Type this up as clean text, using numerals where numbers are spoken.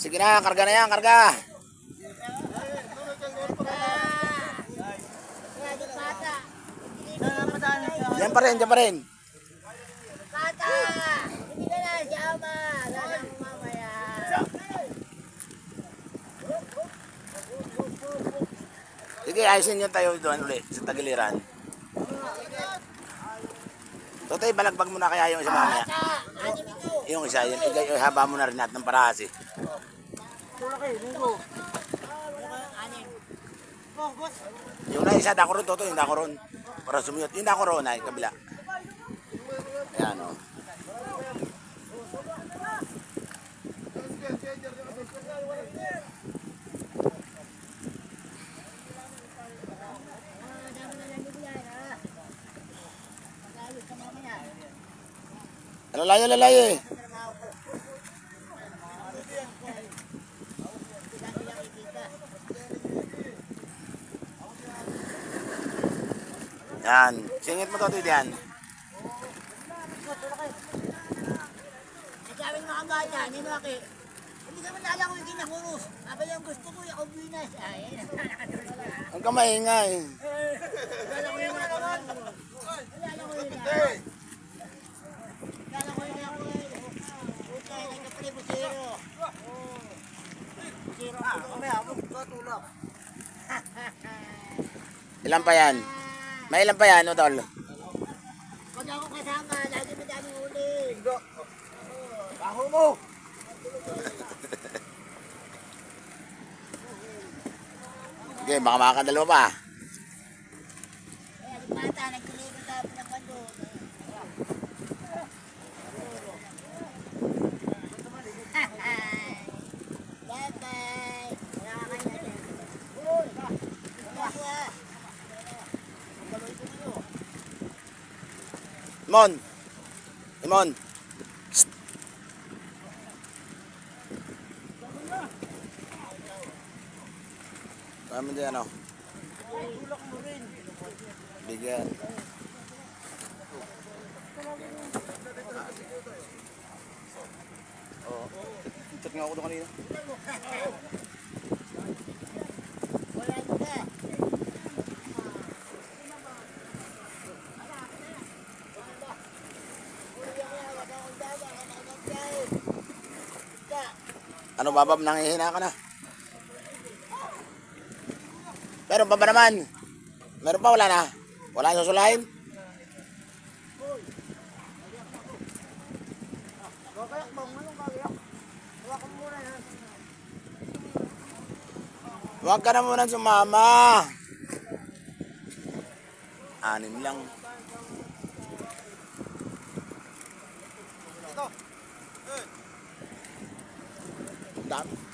Sige na, karga na yan, karga. Diyan pa rin, diyan pa rin. Bata! Hindi ka na, siyama! Lasang mamaya. Sige, ayusin nyo tayo doon ulit sa tagiliran. Totoy, balagbag mo na kaya yung isa mamaya. Bata! Anim ito! Yung isa, yung ihaba mo na rin natin ng parahasi. Anim. Yung na isa, dako ron, Totoy, yung dako ron. Para sumiyot. Yung dako ron, ay, kabila. Ayan, o. Lalayo, lalayo eh. Yan. Singit mo Totoy diyan. Nagkawin mga bata, ni Maki. Hindi ka man alam ko yung kinakurus. Aba yung gusto ko, yung binas. Ay, Ang kamaingay. wala ko yung mga wala ko yung wala ko yung puta, nagkapali po zero. Zero. Tulog. Ilan pa yan? May ilan pa yan, no, tol? Pag ako kasama, lagi madaming huli. Baho mo! Okay, baka makakadalawa pa. Kaya yung bata, nagkulibot tayo ng bando. Bye-bye. Wala ka kayo natin. Uy! Wala ka. Imon! Imon! Psst! Kaya mo dyan, ano? Bigyan. Oo. Chat nga ako doon kanina. Wala ka. Ano, babab, nangihina ka na. Meron pa ba naman? Meron pa, wala na? Wala na susulahin? Huwag ka na muna sumama. Anim lang. Dami.